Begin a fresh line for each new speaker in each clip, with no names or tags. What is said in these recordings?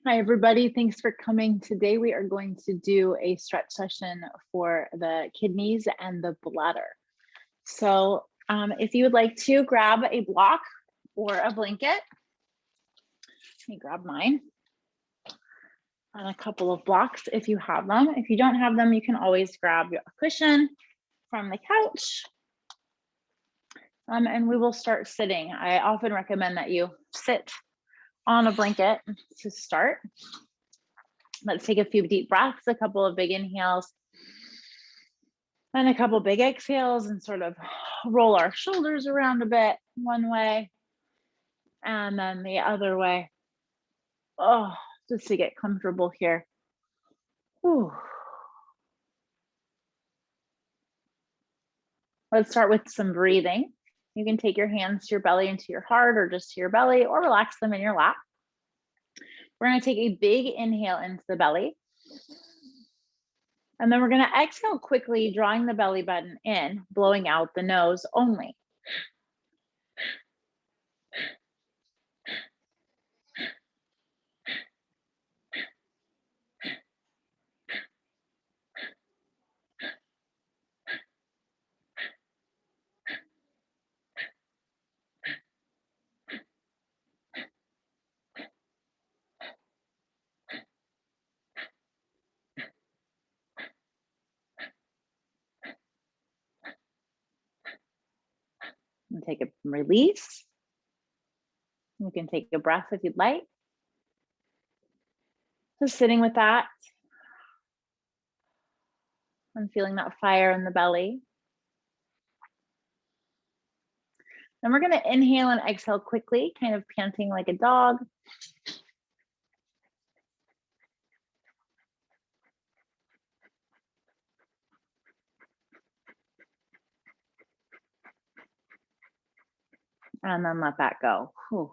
Hi, everybody. Thanks for coming. Today, we are going to do a stretch session for the kidneys and the bladder. So if you would like to grab a block or a blanket, let me grab mine, and a couple of blocks if you have them. If you don't have them, you can always grab a cushion from the couch. And we will start sitting. I often recommend that you sit on a blanket to start. Let's take a few deep breaths, a couple of big inhales, and a couple big exhales, and sort of roll our shoulders around a bit one way and then the other way. Oh, just to get comfortable here. Whew. Let's start with some breathing. You can take your hands to your belly and to your heart, or just to your belly, or relax them in your lap. We're going to take a big inhale into the belly. And then we're going to exhale quickly, drawing the belly button in, blowing out the nose only. And take a release. You can take a breath if you'd like. Just sitting with that and feeling that fire in the belly. Then we're going to inhale and exhale quickly, kind of panting like a dog. And then let that go. Whew.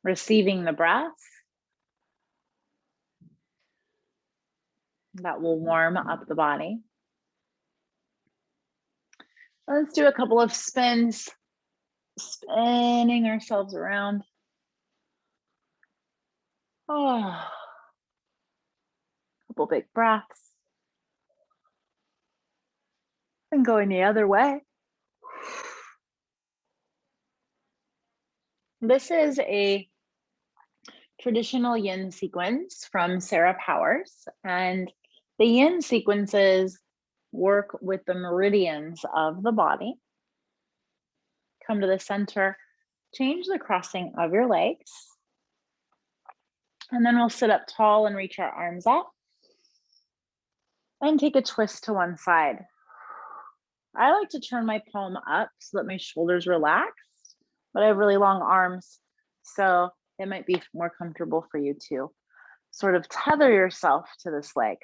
Receiving the breath. That will warm up the body. Let's do a couple of spins, spinning ourselves around. Oh, couple big breaths. And going the other way. This is a traditional Yin sequence from Sarah Powers, and the Yin sequences work with the meridians of the body. Come to the center, change the crossing of your legs, and then we'll sit up tall and reach our arms up and take a twist to one side. I like to turn my palm up so that my shoulders relax, but I have really long arms, so it might be more comfortable for you to sort of tether yourself to this leg.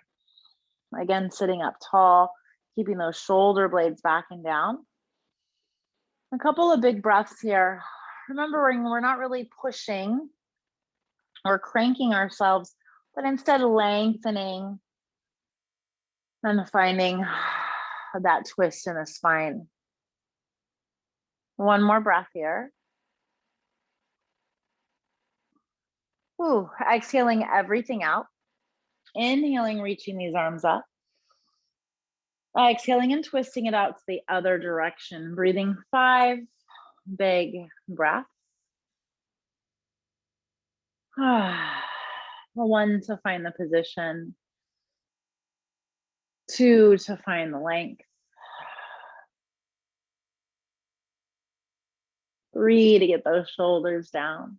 Again, sitting up tall, keeping those shoulder blades back and down. A couple of big breaths here. Remembering we're not really pushing or cranking ourselves, but instead lengthening and finding that twist in the spine. One more breath here. Ooh, exhaling everything out. Inhaling, reaching these arms up. Exhaling and twisting it out to the other direction. Breathing 5 big breaths. 1 to find the position. 2 to find the length. 3 to get those shoulders down.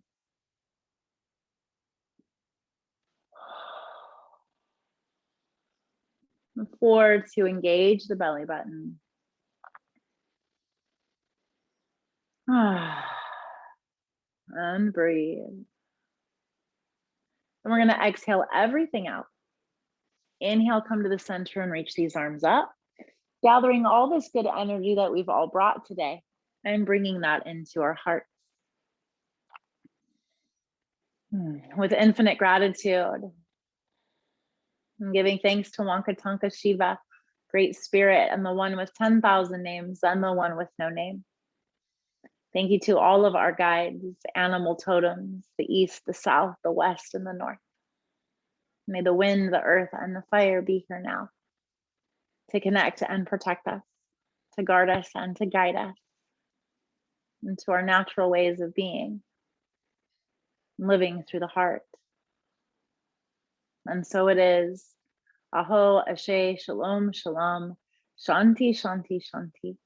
4 to engage the belly button. And breathe. And we're going to exhale everything out. Inhale, come to the center and reach these arms up, gathering all this good energy that we've all brought today and bringing that into our hearts. With infinite gratitude, and giving thanks to Wankatanka Shiva, Great Spirit, and the one with 10,000 names, and the one with no name. Thank you to all of our guides, animal totems, the east, the south, the west, and the north. May the wind, the earth, and the fire be here now to connect and protect us, to guard us and to guide us into our natural ways of being, living through the heart. And so it is. Aho, Ashe, Shalom, Shalom, Shanti, Shanti, Shanti,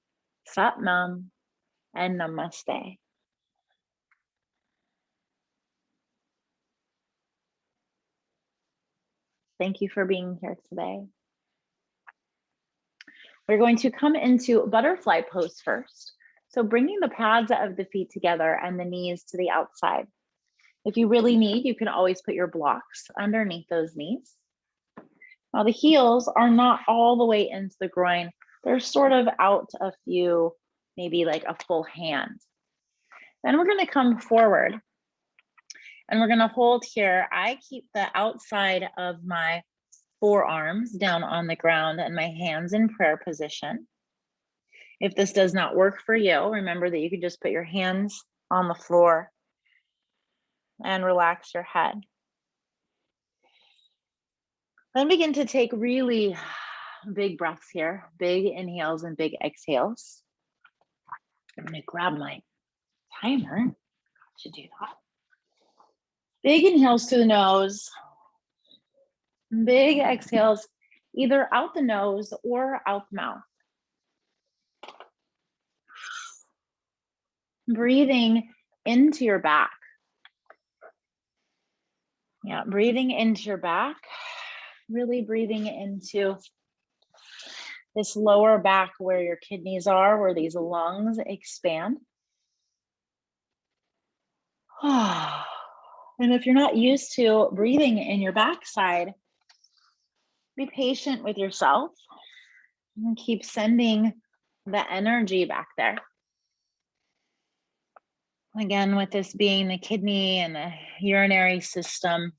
Sat Nam, and Namaste. Thank you for being here today. We're going to come into butterfly pose first. So bringing the pads of the feet together and the knees to the outside. If you really need, you can always put your blocks underneath those knees. Now the heels are not all the way into the groin. They're sort of out a few, maybe like a full hand. Then we're going to come forward and we're going to hold here. I keep the outside of my forearms down on the ground and my hands in prayer position. If this does not work for you, remember that you can just put your hands on the floor and relax your head. Then begin to take really big breaths here, big inhales and big exhales. I'm going to grab my timer. Should do that. Big inhales through the nose, big exhales, either out the nose or out the mouth. Breathing into your back. Yeah, breathing into your back, really breathing into this lower back where your kidneys are, where these lungs expand. And if you're not used to breathing in your backside, be patient with yourself and keep sending the energy back there. Again, with this being the kidney and the urinary system.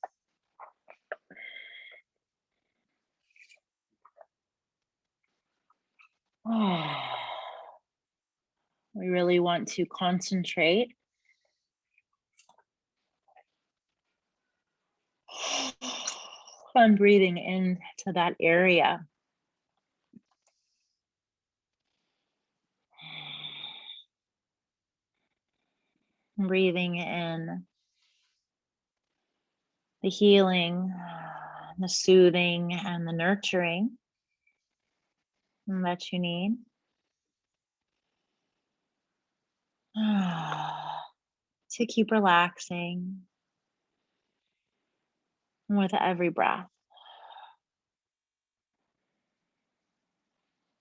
We really want to concentrate on breathing into that area. Breathing in the healing, the soothing, and the nurturing that you need. To keep relaxing with every breath.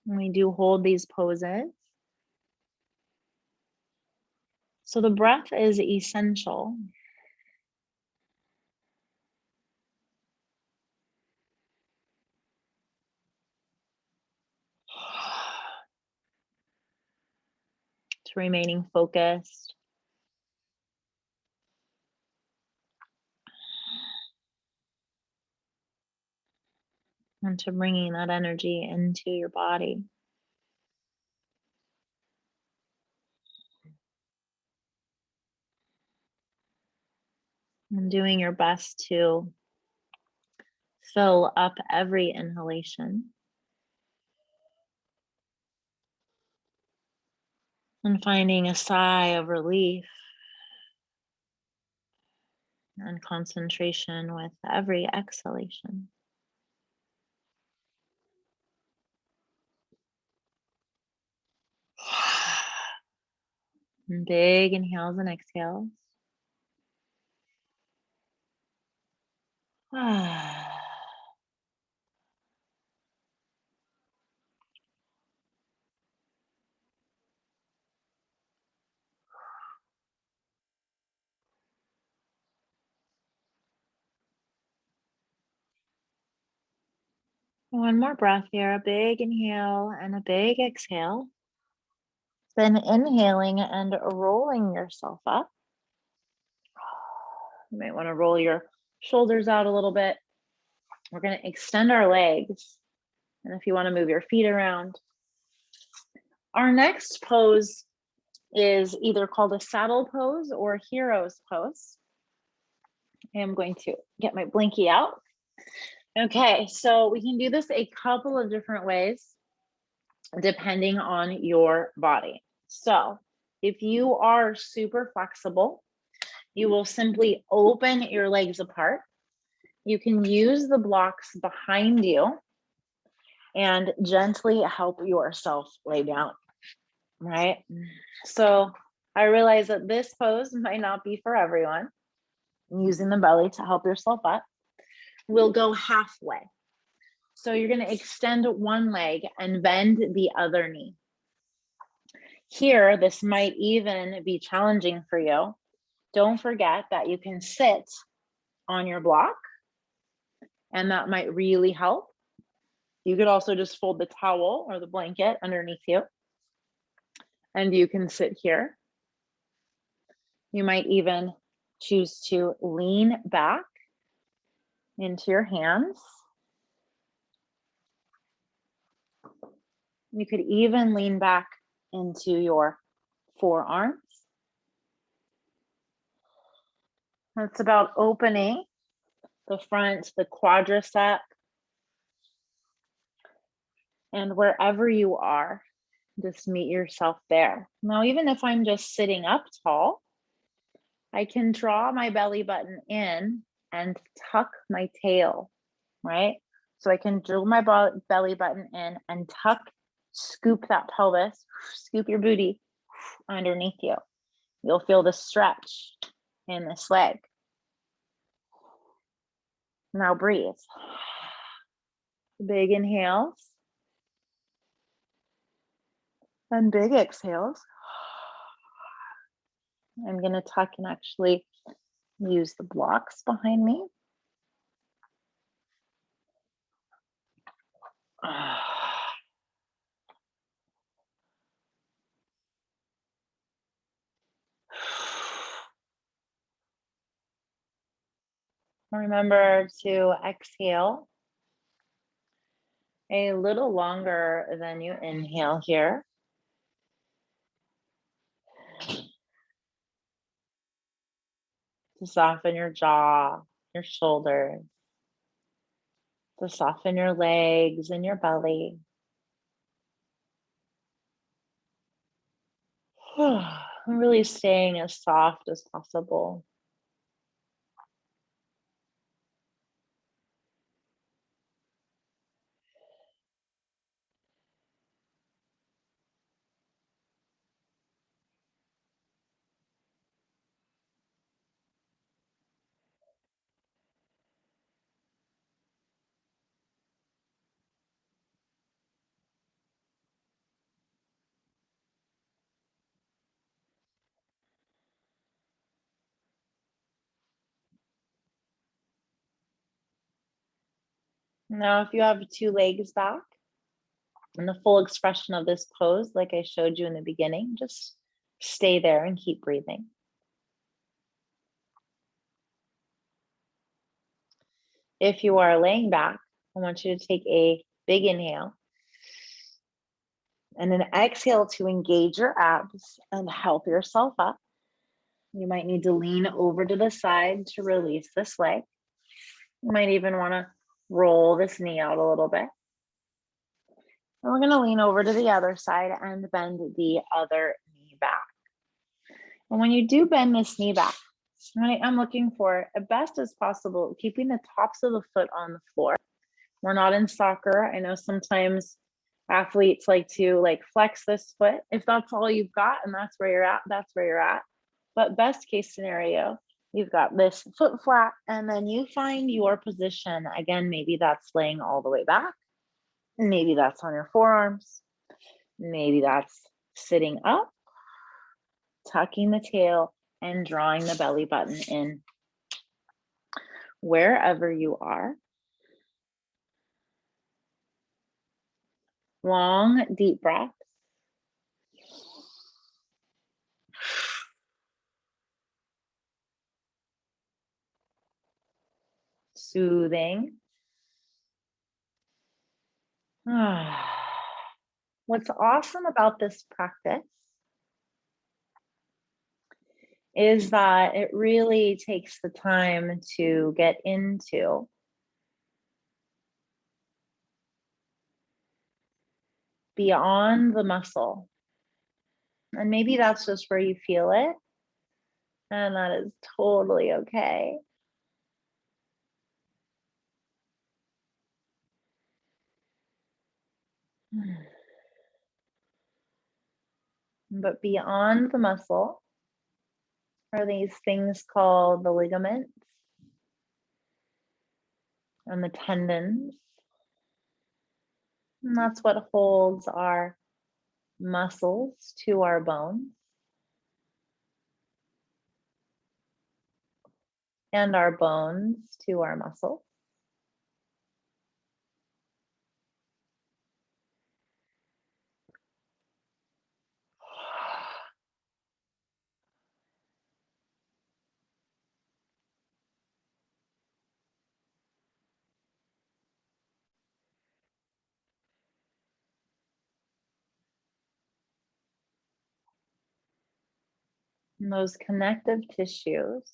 And we do hold these poses. So the breath is essential. To remaining focused. And to bringing that energy into your body. And doing your best to fill up every inhalation. And finding a sigh of relief and concentration with every exhalation. And big inhales and exhales. One more breath here, a big inhale and a big exhale. Then inhaling and rolling yourself up. You might want to roll your shoulders out a little bit. We're going to extend our legs. And if you want to move your feet around. Our next pose is either called a saddle pose or hero's pose. I'm going to get my blankie out. Okay, so we can do this a couple of different ways depending on your body. So if you are super flexible, you will simply open your legs apart. You can use the blocks behind you and gently help yourself lay down, right? So I realize that this pose might not be for everyone. Using the belly to help yourself up. We'll go halfway. So you're going to extend one leg and bend the other knee. Here, this might even be challenging for you. Don't forget that you can sit on your block, and that might really help. You could also just fold the towel or the blanket underneath you, and you can sit here. You might even choose to lean back into your hands. You could even lean back into your forearms. It's about opening the front, the quadricep, and wherever you are, just meet yourself there. Now, even if I'm just sitting up tall, I can draw my belly button in and tuck my tail, right? So I can drill my belly button in and tuck, scoop that pelvis, scoop your booty underneath you. You'll feel the stretch in this leg. Now breathe. Big inhales and big exhales. I'm going to tuck and actually use the blocks behind me. Remember to exhale a little longer than you inhale here. To soften your jaw, your shoulders, to soften your legs and your belly. Really staying as soft as possible. Now, if you have two legs back, and the full expression of this pose, like I showed you in the beginning, just stay there and keep breathing. If you are laying back, I want you to take a big inhale and an exhale to engage your abs and help yourself up. You might need to lean over to the side to release this leg. You might even want to roll this knee out a little bit. And we're going to lean over to the other side and bend the other knee back. And when you do bend this knee back, I'm looking for, as best as possible, keeping the tops of the foot on the floor. We're not in soccer. I know sometimes athletes like to flex this foot. If that's all you've got and that's where you're at, that's where you're at. But best case scenario, you've got this foot flat and then you find your position. Again, maybe that's laying all the way back. Maybe that's on your forearms. Maybe that's sitting up, tucking the tail and drawing the belly button in. Wherever you are. Long, deep breaths. Soothing. What's awesome about this practice is that it really takes the time to get into beyond the muscle. And maybe that's just where you feel it. And that is totally okay. But beyond the muscle are these things called the ligaments and the tendons. And that's what holds our muscles to our bones and our bones to our muscles. And those connective tissues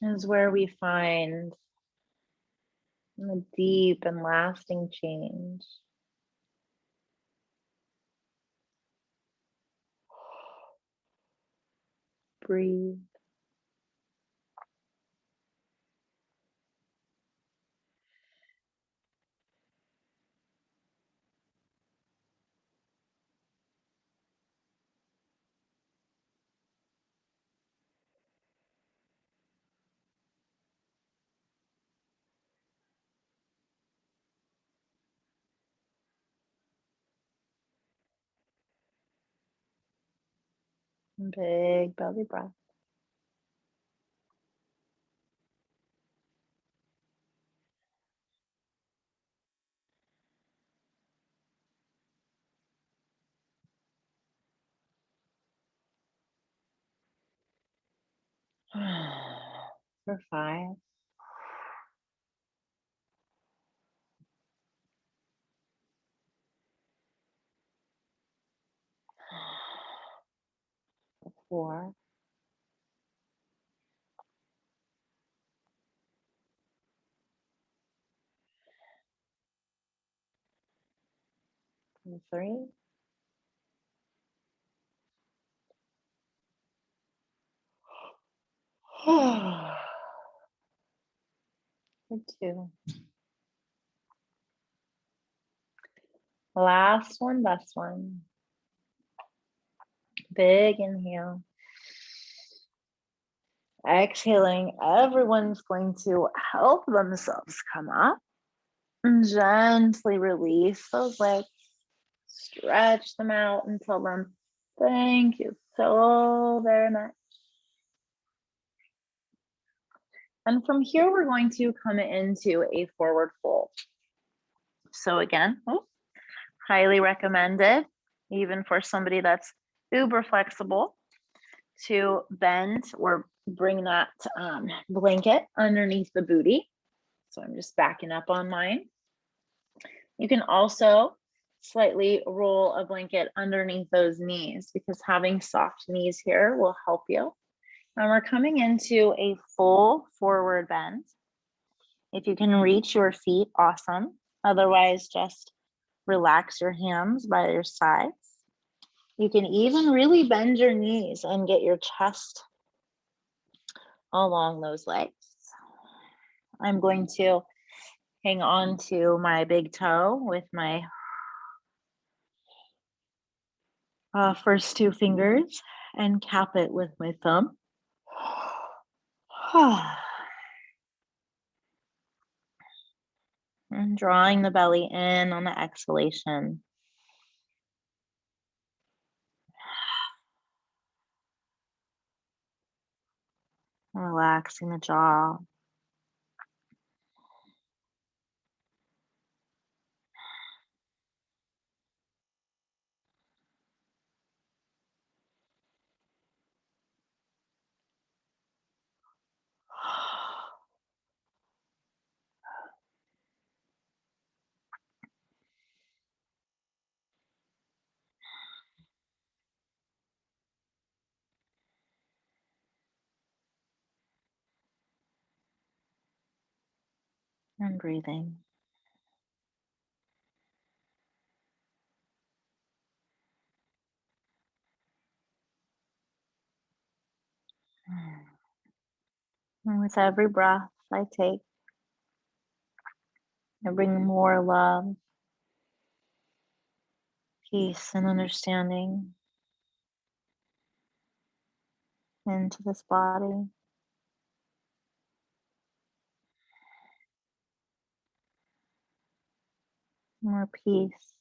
is where we find a deep and lasting change. Breathe. Big belly breath. For 5. For 4. For 3. For 2. Last one, best one. Big inhale. Exhaling, everyone's going to help themselves come up and gently release those legs. Stretch them out and tell them, thank you so very much. And from here, we're going to come into a forward fold. So again, highly recommended, even for somebody that's uber flexible, to bend or bring that blanket underneath the booty. So I'm just backing up on mine. You can also slightly roll a blanket underneath those knees because having soft knees here will help you. And we're coming into a full forward bend. If you can reach your feet, awesome. Otherwise, just relax your hands by your sides. You can even really bend your knees and get your chest along those legs. I'm going to hang on to my big toe with my first 2 fingers and cap it with my thumb. And drawing the belly in on the exhalation. Relaxing the jaw. And breathing. And with every breath I take, I bring more love, peace, and understanding into this body. More peace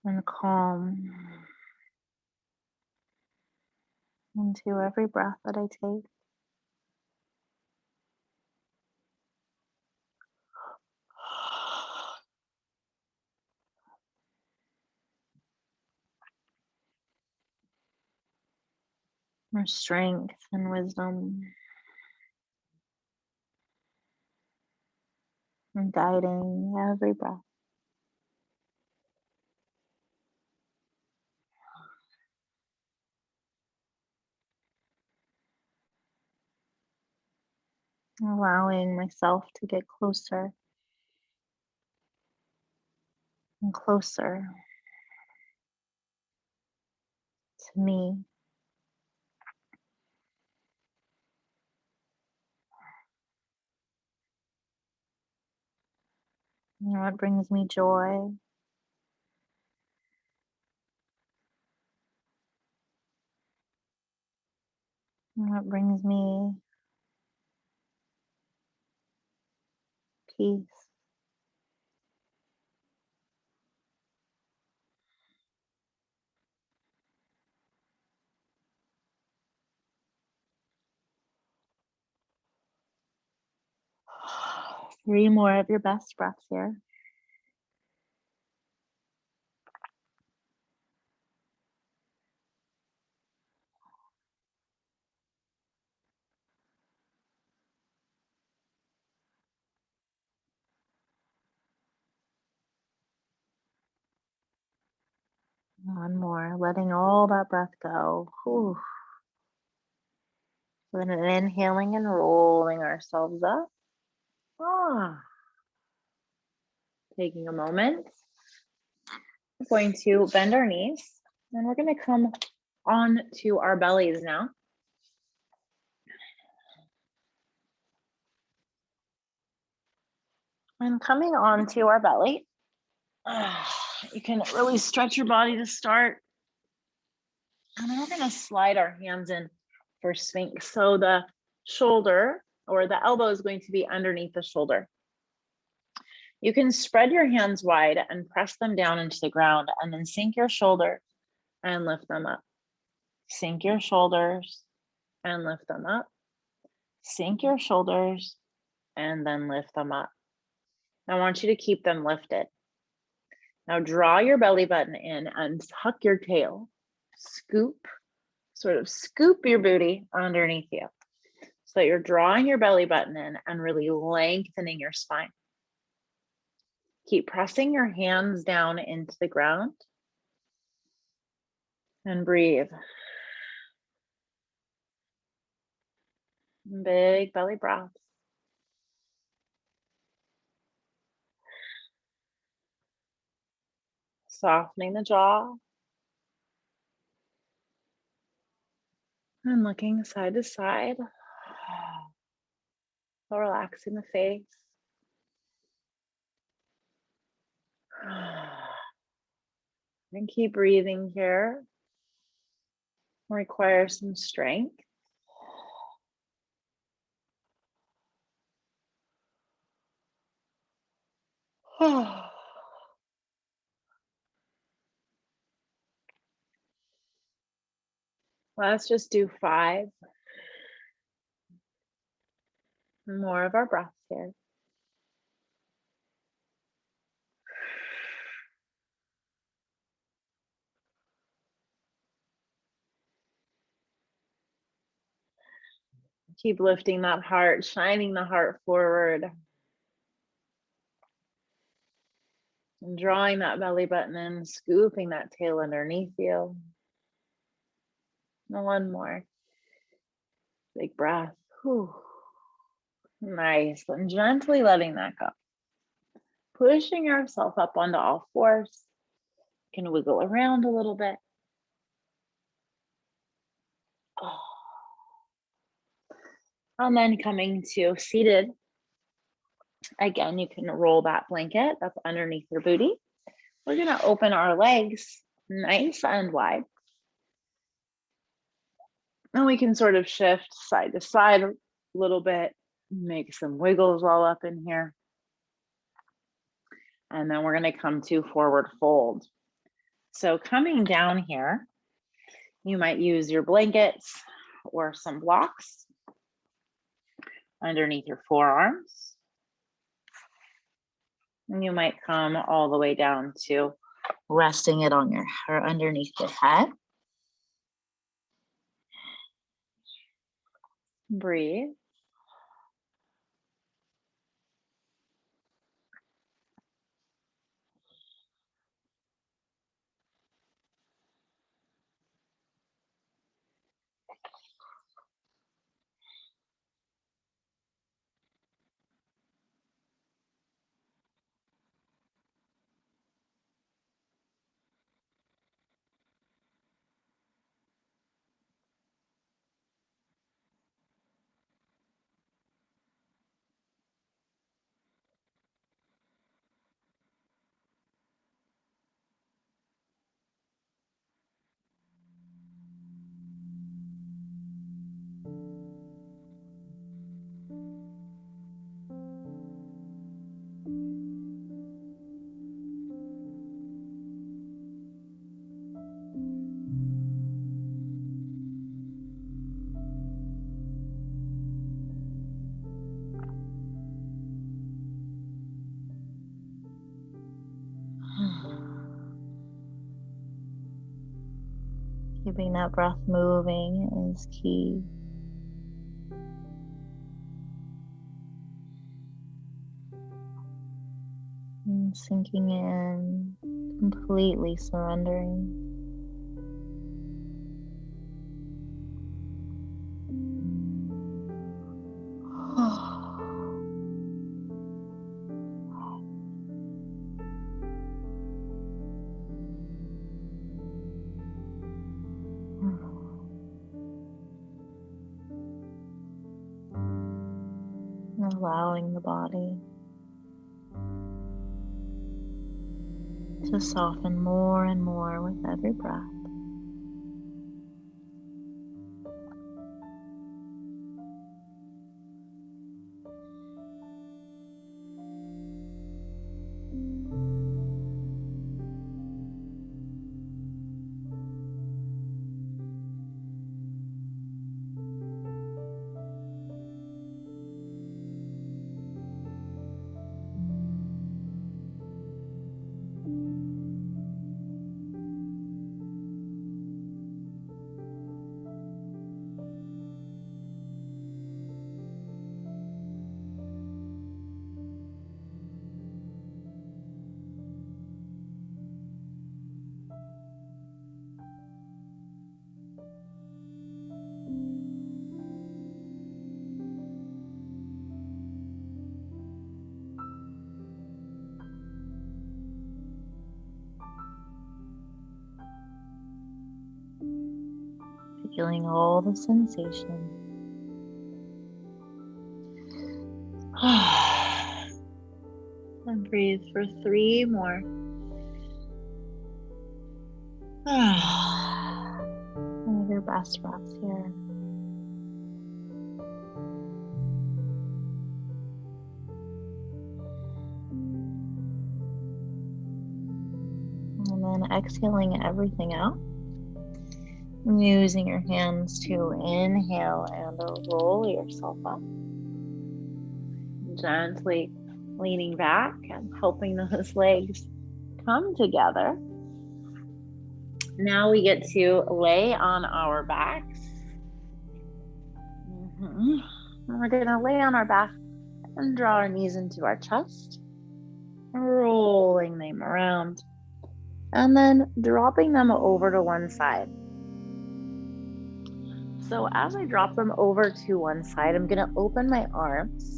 and calm into every breath that I take. More strength and wisdom and guiding every breath. Allowing myself to get closer and closer to me. You know, what brings me joy, and what brings me peace. Three more of your best breaths here. One more, letting all that breath go. Whew. Then inhaling and rolling ourselves up. Taking a moment. We're going to bend our knees and we're going to come on to our bellies now. And coming on to our belly, you can really stretch your body to start. And then we're going to slide our hands in for Sphinx. So the shoulder or the elbow is going to be underneath the shoulder. You can spread your hands wide and press them down into the ground and then sink your shoulders and lift them up. Sink your shoulders and lift them up. Sink your shoulders and then lift them up. I want you to keep them lifted. Now draw your belly button in and tuck your tail. Scoop, sort of scoop your booty underneath you so that you're drawing your belly button in and really lengthening your spine. Keep pressing your hands down into the ground and breathe. Big belly breaths. Softening the jaw and looking side to side. Relaxing the face. And keep breathing here. Require some strength. Let's just do 5 more of our breaths here. Keep lifting that heart, shining the heart forward. And drawing that belly button in, scooping that tail underneath you. And one more. Big breath. Whew. Nice. And gently letting that go. Pushing yourself up onto all fours. You can wiggle around a little bit. Oh. And then coming to seated. Again, you can roll that blanket that's underneath your booty. We're going to open our legs nice and wide. And we can sort of shift side to side a little bit, make some wiggles all up in here. And then we're going to come to forward fold. So coming down here, you might use your blankets or some blocks underneath your forearms. And you might come all the way down to resting it on your or underneath your head. Breathe. Keeping that breath moving is key. And sinking in, completely surrendering. Allowing the body to soften more and more with every breath. Feeling all the sensation. And breathe for 3 more. One of your best breaths here. And then exhaling everything out. Using your hands to inhale and roll yourself up. Gently leaning back and helping those legs come together. Now we get to lay on our backs. And we're going to lay on our back and draw our knees into our chest, rolling them around, and then dropping them over to one side. So as I drop them over to one side, I'm going to open my arms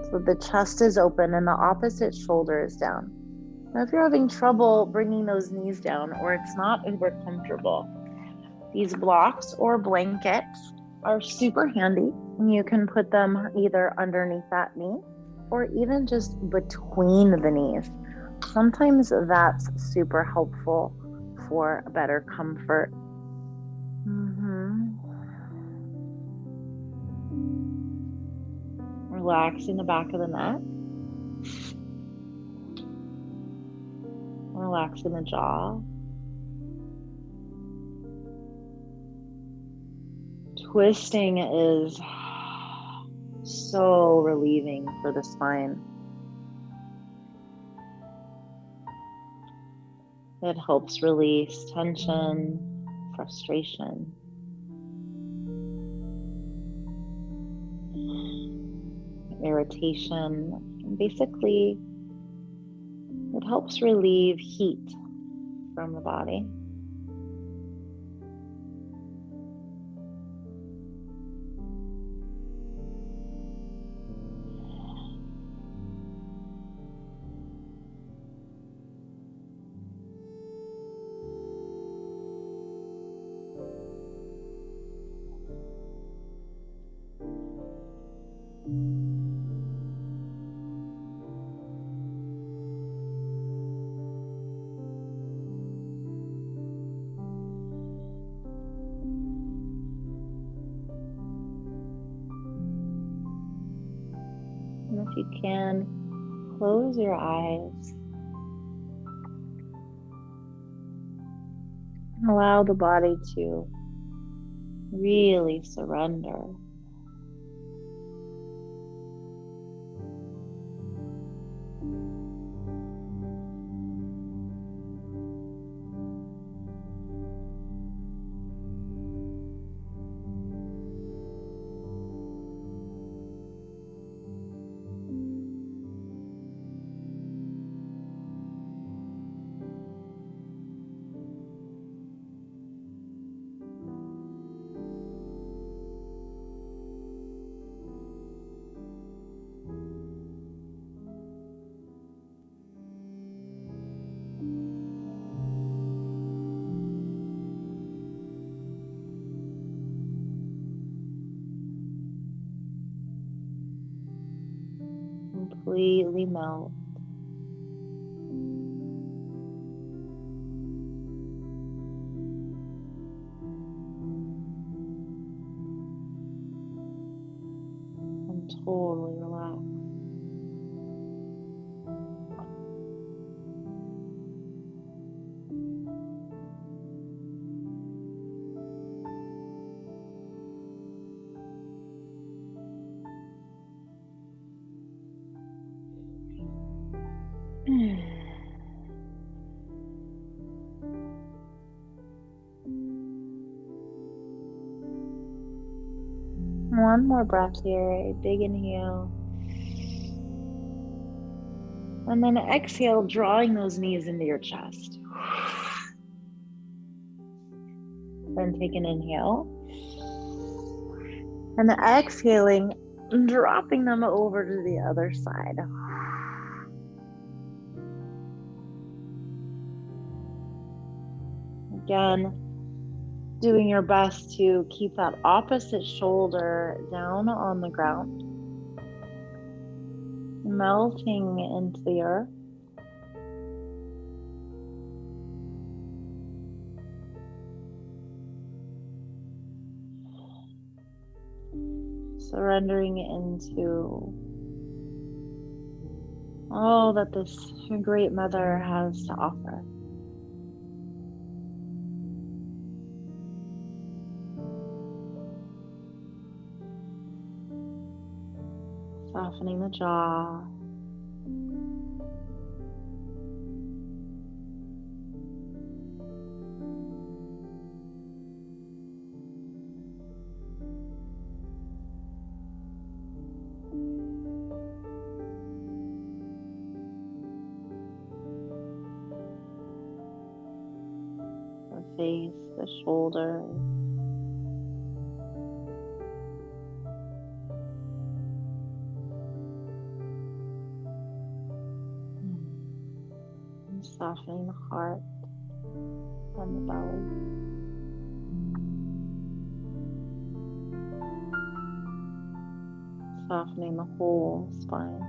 So the chest is open and the opposite shoulder is down. Now, if you're having trouble bringing those knees down or it's not uber comfortable, these blocks or blankets are super handy. You can put them either underneath that knee or even just between the knees. Sometimes that's super helpful for better comfort. Relaxing the back of the neck. Relaxing the jaw. Twisting is so relieving for the spine. It helps release tension, frustration. Irritation. And basically, it helps relieve heat from the body. And if you can, close your eyes. And allow the body to really surrender. Completely melt. And totally relax. One more breath here, a big inhale. And then exhale, drawing those knees into your chest. Then take an inhale. And then exhaling, dropping them over to the other side. Again, doing your best to keep that opposite shoulder down on the ground, melting into the earth. Surrendering into all that this great mother has to offer. Softening the jaw. The face, the shoulder. Softening the heart and the belly. Softening the whole spine.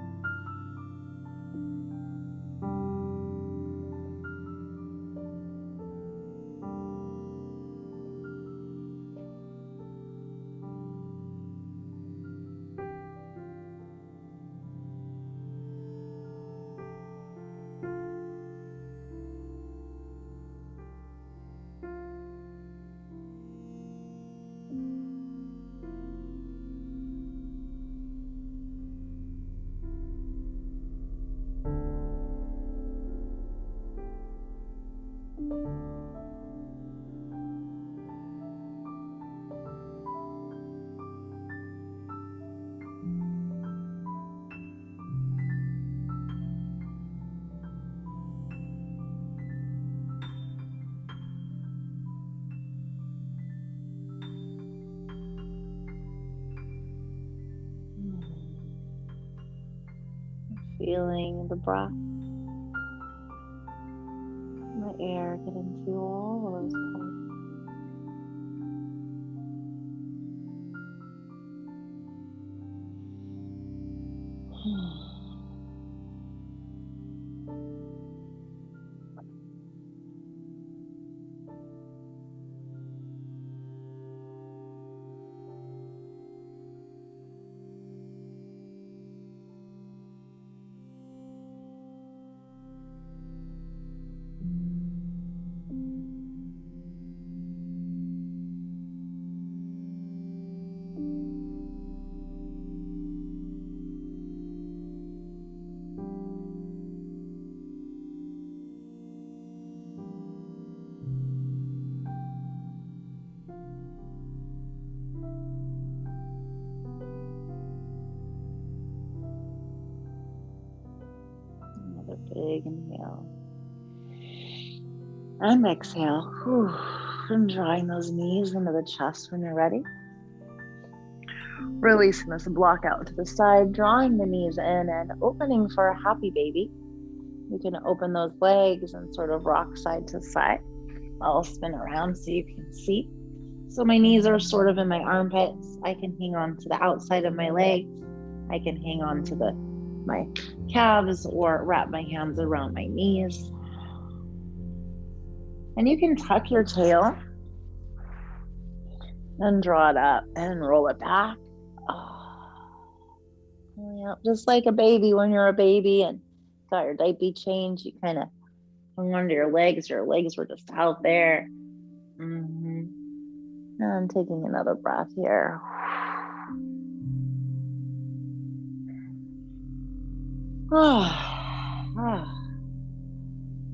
Feeling the breath, the air get into all of those parts. Another big inhale. And exhale. Whew. And drawing those knees into the chest when you're ready. Releasing this block out to the side, drawing the knees in and opening for a happy baby. You can open those legs and sort of rock side to side. I'll spin around so you can see. So my knees are sort of in my armpits. I can hang on to the outside of my legs. I can hang on to my calves or wrap my hands around my knees. And you can tuck your tail and draw it up and roll it back. Yeah, just like a baby when you're a baby and got your diaper changed, you kind of hung onto your legs. Your legs were just out there. And I'm taking another breath here.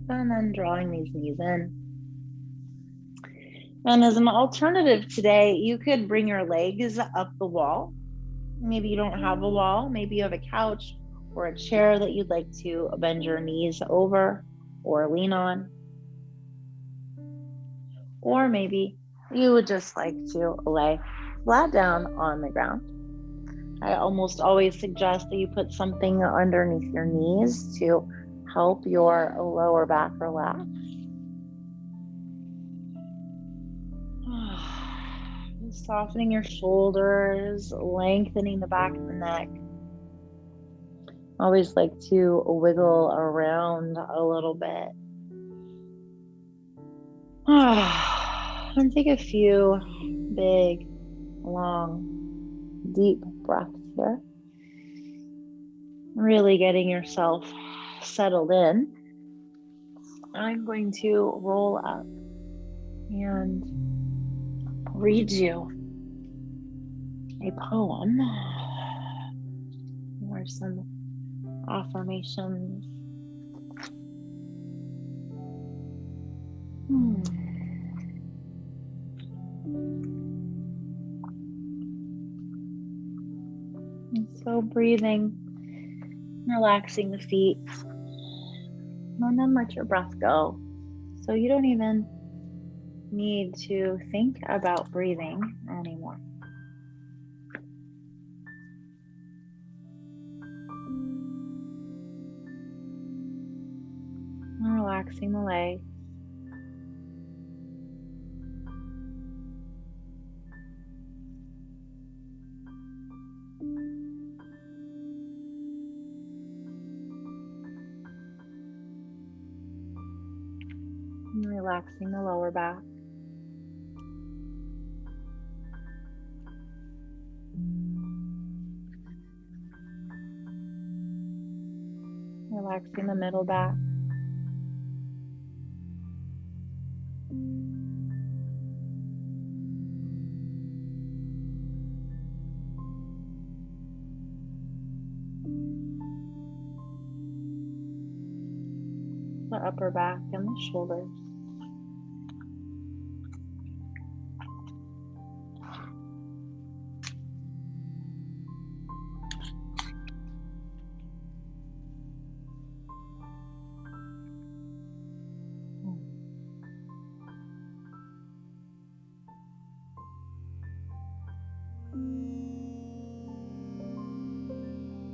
And then drawing these knees in. And as an alternative today, you could bring your legs up the wall. Maybe you don't have a wall. Maybe you have a couch or a chair that you'd like to bend your knees over or lean on. Or maybe you would just like to lay flat down on the ground. I almost always suggest that you put something underneath your knees to help your lower back relax. Softening your shoulders, lengthening the back of the neck. Always like to wiggle around a little bit. And take a few big, long, deep breaths here. Really getting yourself settled in. I'm going to roll up and read you a poem or some affirmations. And so breathing, relaxing the feet, and then let your breath go. So you don't even need to think about breathing anymore. Relaxing the legs. And relaxing the lower back. Relaxing the middle back. The upper back and the shoulders.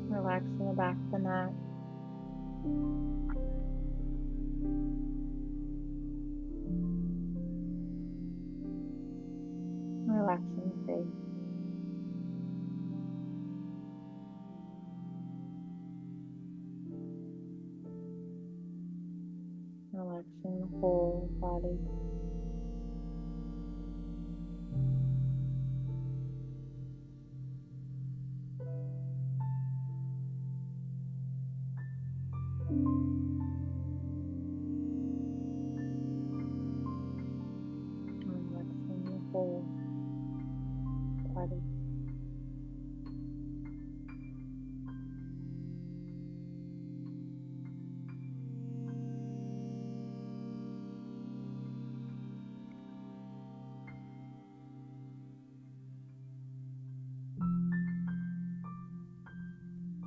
Relaxing the back of the neck. Relaxing the face. Relaxing the whole body. Relaxing the whole body.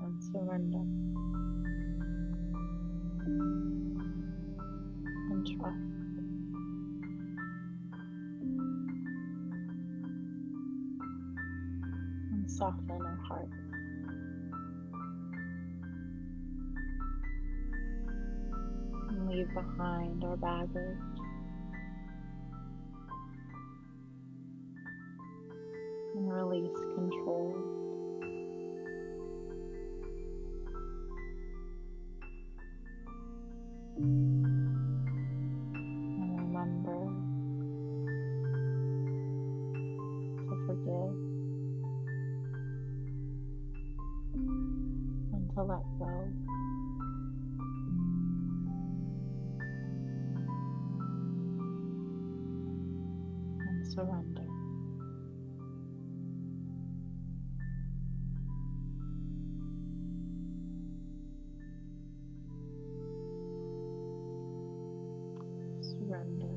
And surrender. And trust. And soften our heart. And leave behind our baggage. And release control. And remember to forgive and to let go. And surrender. Surrender.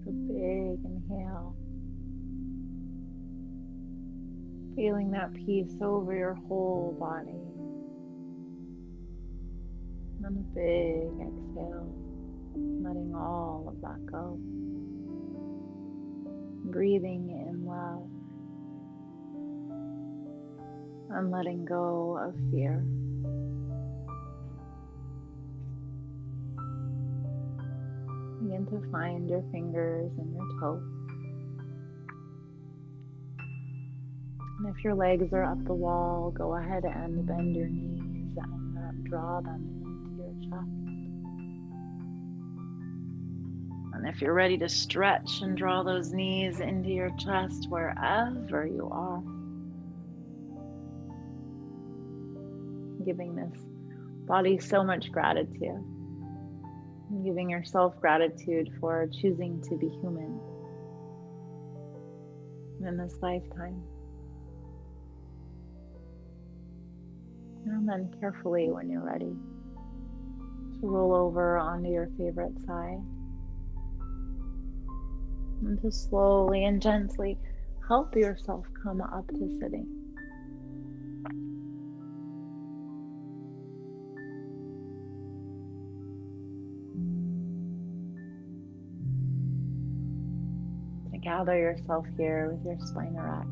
a big inhale. Feeling that peace over your whole body. And a big exhale, letting all of that go. Breathing in love and letting go of fear. Begin to find your fingers and your toes. And if your legs are up the wall, go ahead and bend your knees and draw them into your chest. And if you're ready to stretch and draw those knees into your chest wherever you are, giving this body so much gratitude. Giving yourself gratitude for choosing to be human in this lifetime. And then carefully, when you're ready, to roll over onto your favorite side. And to slowly and gently help yourself come up to sitting. To gather yourself here with your spine erect.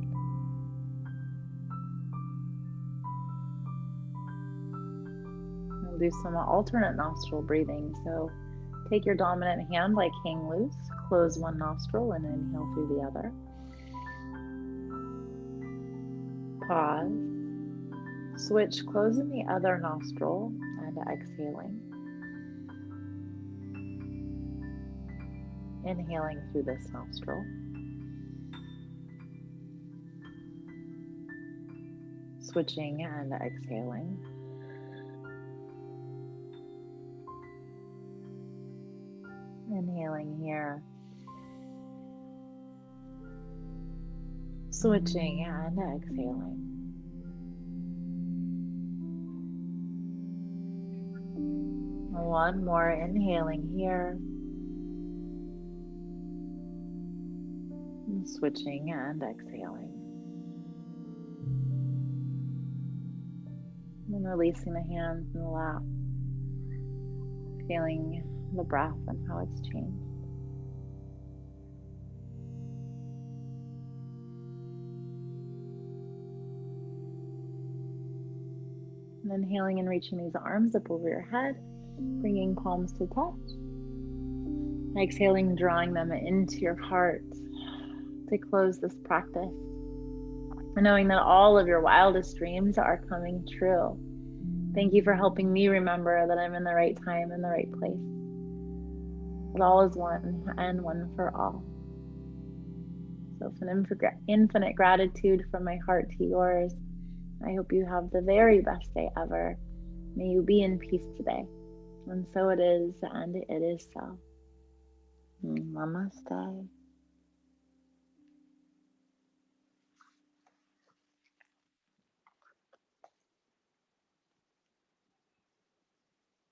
We'll do some alternate nostril breathing. So take your dominant hand, like hang loose, close one nostril and inhale through the other. Pause. Switch, closing the other nostril and exhaling. Inhaling through this nostril. Switching and exhaling. Inhaling here. Switching and exhaling. One more, inhaling here. And switching and exhaling. And releasing the hands in the lap. Feeling the breath and how it's changed. And inhaling and reaching these arms up over your head, bringing palms to touch. Exhaling, drawing them into your heart to close this practice. And knowing that all of your wildest dreams are coming true. Thank you for helping me remember that I'm in the right time, in the right place. That all is one and one for all. So from infinite gratitude from my heart to yours. I hope you have the very best day ever. May you be in peace today. And so it is, and it is so. Namaste.